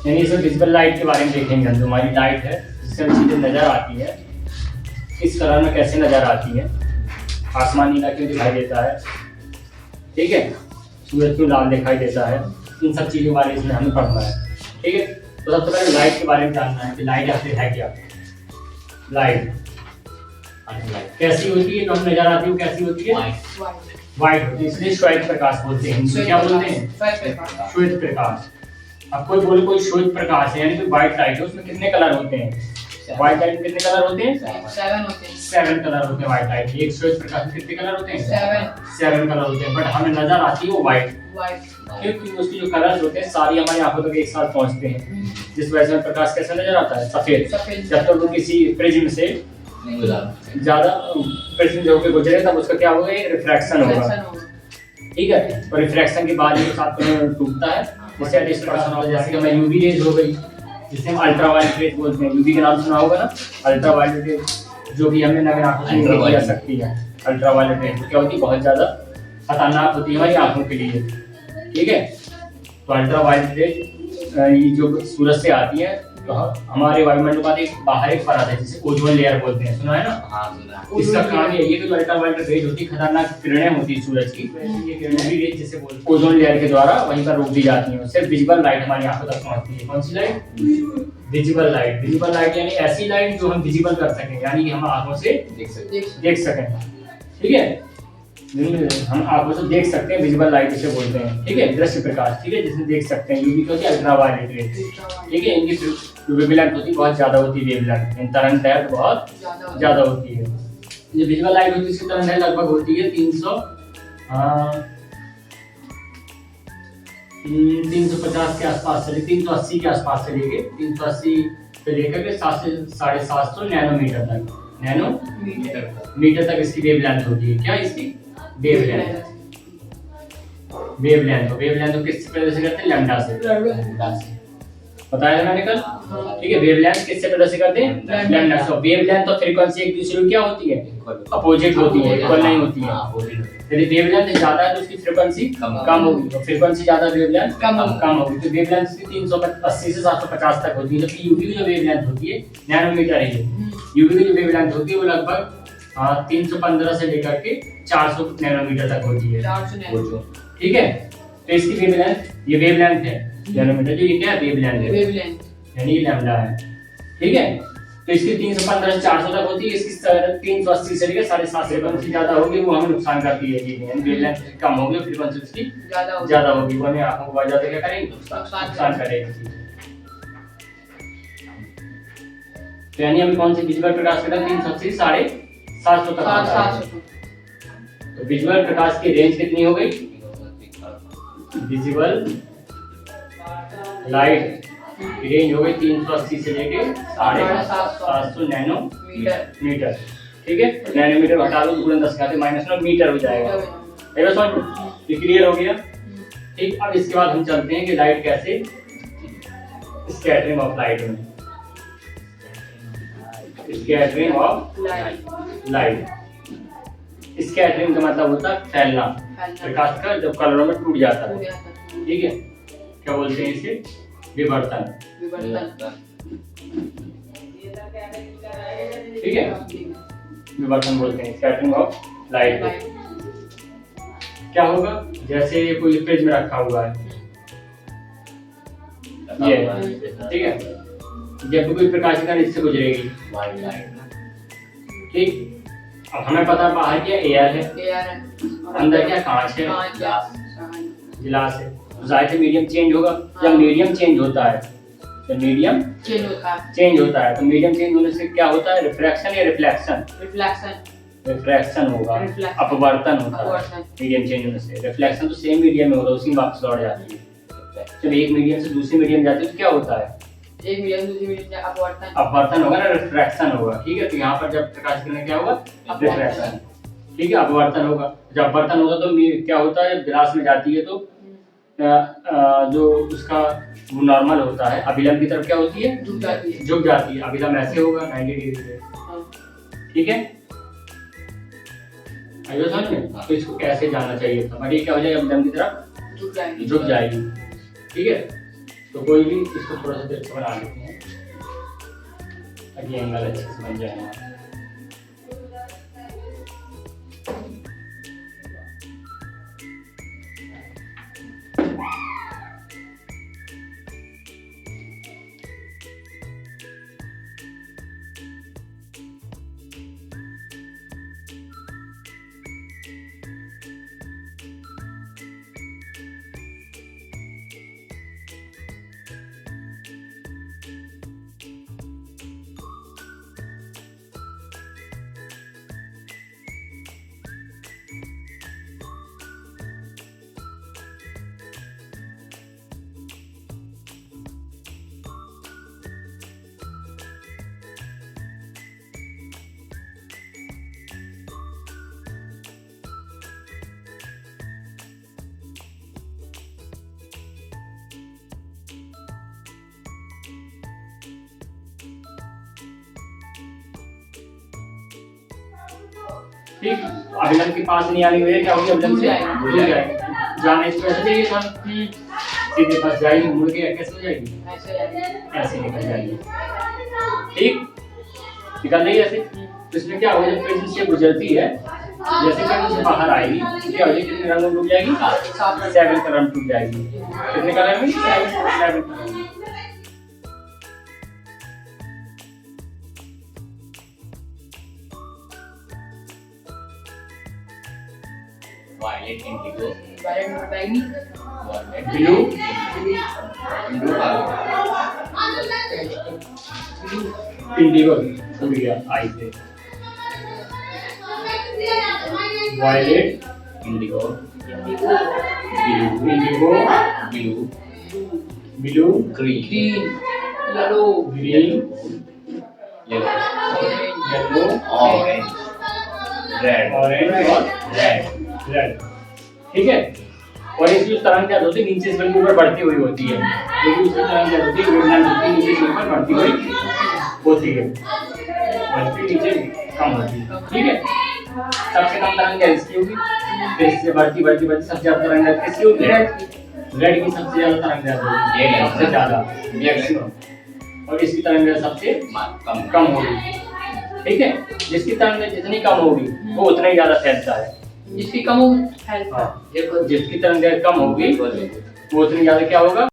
यानी इसमें visible light के बारे में देखेंगे हम। जो हमारी लाइट है जिससे हमें चीज़ें नज़र आती है, इस कलर में कैसे नज़र आती है, आसमान नीला क्यों दिखाई देता है, ठीक है, सूरज क्यों लाल दिखाई देता है, इन सब चीज़ों के बारे में हमें पढ़ना है। ठीक है, तो सबसे पहले लाइट के बारे में जानना है कि लाइट आखिर है क्या। लाइट कैसी होती है, तो हम नजर आती है कैसी होती है, व्हाइट होती है, इसलिए श्वेत प्रकाश बोलते हैं। इसे क्या बोलते हैं, श्वेत प्रकाश। अब कोई बोले कोई श्वेत प्रकाश है यानी कि व्हाइट लाइट है, उसमें कितने कलर होते हैं, व्हाइट लाइट में कितने कलर होते हैं, 7 कलर होते हैं व्हाइट लाइट। एक श्वेत प्रकाश में कितने कलर होते हैं, 7 कलर होते हैं, बट हमें नजर आती है वो व्हाइट, क्योंकि उसकी जो कलर्स होते हैं सारी हमारी आंखों तक एक साथ पहुंचते हैं, जिस वजह से प्रकाश कैसा नजर आता है, सफेद। जब तक वो किसी प्रिज्म से ज्यादा प्रिज्म जो होकर गुजरे तब उसका क्या होगा, रिफ्रैक्शन होगा। ठीक है, और रिफ्रैक्शन के बाद ये साथ में टूटता है, जैसे डिस्टॉर्शन होगा। जैसे कि हमें यूवी रेज हो गई, जिसे हम अल्ट्रावायलेट रेज बोलते हैं। यूवी के नाम सुना होगा ना, अल्ट्रावायलेट रेज, जो कि हमें नग्न आंखों से नहीं देखी जा सकती है। अल्ट्रावायलेट रेज क्या होती है, बहुत ज्यादा खतरनाक होती है हमारी आंखों के लिए। ठीक है, तो अल्ट्रावायलेट रेज जो सूरज से आती है, तो हमारे वायुमंडल का एक बाहर एक परत है जिसे ओजोन लेयर बोलते हैं, सुना है ना। हाँ, सुना है। इसका काम ये है कि जो अल्ट्रावायलेट रेज होती है, खतरनाक किरणें होती है सूरज की, ये किरणें रेज जिसे बोलते हैं ओजोन लेयर के द्वारा वहीं पर रोक दी जाती हैं। उससे विजिबल लाइट हमारी आंखों तक पहुंचती है। कौन सी light, visible light. Visible light यानी ऐसी लाइट जो हम विजिबल कर सकें, यानी कि हम आंखों से देख सकें। ठीक है, हम आंखों से देख सकते हैं, विजिबल लाइट इसे बोलते हैं। ठीक है, दृश्य प्रकाश। ठीक है, जिसमें देख सकते हैं। यूवी होती है अल्ट्रावायलेट रेज। ठीक है, इनकी वेवलेंथ होती है बहुत ज्यादा होती है, वेवलेंथ तरंग दैर्घ्य बहुत ज्यादा होती है। जो विजिबल लाइट होती है इसकी तरंग दैर्घ्य लगभग होती है 350 के आसपास से 380 के आसपास से लेके 380 से लेकर के 7 से 750 नैनोमीटर तक, नैनोमीटर तक इसकी वेवलेंथ होती है। क्या इसकी वेवलेंथ को किससे प्रदर्शित करते हैं, लैम्डा से। बताया था मैंने कल। ठीक है, वेवलेंथ किससे प्रदर्शित करते हैं, लैम्डा से। वेवलेंथ और फ्रीक्वेंसी एक दूसरे की क्या होती है, अपोजिट होती है, इक्वल नहीं होती है। यदि वेवलेंथ ज्यादा है तो उसकी फ्रीक्वेंसी कम होगी, और फ्रीक्वेंसी ज्यादा वेवलेंथ कम होगी। तो वेवलेंथ 380 से 750 तक होती है, जबकि यूवी की जो वेवलेंथ होती है नैनोमीटर है। यूवी की जो वेवलेंथ होती है वो लगभग 315 से लेकर के 400 नैनोमीटर तक होती है। ठीक है, तो इसकी वेवलेंथ, ये वेवलेंथ है नैनोमीटर, जो ये क्या है, वेवलेंथ है, यानी ये लैम्डा है। ठीक है, तो इसकी 315 से 400 तक होती है, इसकी 380 से लेकर 750 फ्रीक्वेंसी ज्यादा होगी, वो हमें नुकसान करती है। यानी वेवलेंथ कम होगी, फ्रीक्वेंसी उसकी ज्यादा होगी, वो हमें आंखों को बहुत ज्यादा क्या करेगी, नुकसान करेगी। तो यानी हम कौन सी विजुअल प्रकाश के 380 से 750 तक आता है। तो विजुअल प्रकाश की रेंज कितनी हो गई, विजिबल लाइट की रेंज हो गई 380 से लेके 750 नैनोमीटर। ठीक है, नैनोमीटर हटा दो, गुणन 10 का -9 मीटर हो जाएगा। ये क्लियर हो गया। ठीक, अब इसके बाद हम चलते हैं कि लाइट कैसे, स्कैटरिंग ऑफ लाइट में, स्कैटरिंग ऑफ लाइट। स्कैटरिंग का मतलब होता है फैलना प्रकाश का, जब कलरों में टूट जाता है। ठीक है, क्या बोलते हैं इसे, विवर्तन। ठीक है, विवर्तन बोलते हैं स्कैटरिंग ऑफ लाइट को। क्या होगा, जैसे कोई फ्रिज में रखा हुआ है ये, ठीक है, जब कोई प्रकाश का इससे गुजरेगी, ठीक, अब हमें पता बाहर क्या एयर है, अंदर क्या कांच है, गिलास है, जाहिर है मीडियम चेंज होगा। जब मीडियम चेंज होता है, जब मीडियम चेंज होता है तो मीडियम चेंज होने से क्या होता है, रिफ्रैक्शन या रिफ्लेक्शन, रिफ्रैक्शन होगा, अपवर्तन होता है मीडियम चेंज होने से। रिफ्लेक्शन तो सेम मीडियम में होता है, उसी में वापस लौट जाती है। जब एक मीडियम से दूसरे मीडियम जाती है तो क्या होता है, एक मीडियम दूसरी मीडियम अपवर्तन होगा ना, रिफ्रैक्शन होगा। ठीक है, तो यहाँ पर जब प्रकाश किरण क्या होगा, रिफ्रैक्शन। ठीक है, अपवर्तन होगा। जब अपवर्तन होगा तो क्या होता है, गिलास में जाती है तो जो उसका वो नॉर्मल होता है, अभिलंब की तरफ क्या होती है, झुक जाती है। अभिलंब ऐसे होगा 90 डिग्री से। ठीक है, आइए समझ में। तो इसको कैसे जानना चाहिए था, बट ये क्या हो जाएगा, अभिलंब की तरफ झुक जाएगी। ठीक है, तो कोई भी इसको थोड़ा सा तिरछा बना लेते हैं ताकि एंगल अच्छे से बन जाए हमारा। ठीक, अभिलंब के पास नहीं आनी हुई क्या होगी, अभिलंब से भूल जाएगी। जाने से ऐसे चाहिए था, सीधे पास जाएगी, मुड़ के कैसे हो जाएगी, ऐसे निकल जाएगी। ठीक, निकल रही है ऐसे। तो इसमें क्या होगा, जब पेंसिल से गुजरती है, जैसे पेंसिल से बाहर आएगी क्या हो जाएगी, कितने रंग में टूट जाएगी, 7 कलर में टूट जाएगी। कितने कलर में, 7 कलर में। वायलेट, इंडिगो, ब्लू, इंडिगो टूट गया आई से। Violet, indigo, blue, indigo, blue, blue, green, yellow, green, yellow, yellow, orange, red, orange और रेड। रेड। ठीक है, और इसकी जो तरंग क्या होती है, नीचे से बल्कि ऊपर बढ़ती हुई होती है, लेकिन उसकी तरंग क्या होती है, वेवलेंथ होती है, नीचे से ऊपर बढ़ती हुई होती है, बल्कि नीचे कम होती है। ठीक है, सबसे कम तरंग क्या इसकी होगी, फिर इससे बढ़ती बढ़ती बढ़ती सबसे ज्यादा तरंग किसकी होगी, रेड की सबसे ज्यादा तरंग होगी, ये सबसे ज्यादा मैक्सिमम, और इसकी तरंग सबसे कम होगी। ठीक है, जिसकी तरंग जितनी कम होगी वो उतना ही ज्यादा फैलता है, जिसकी कम हो जिसकी तरंग कम होगी वो उतनी ज्यादा क्या होगा,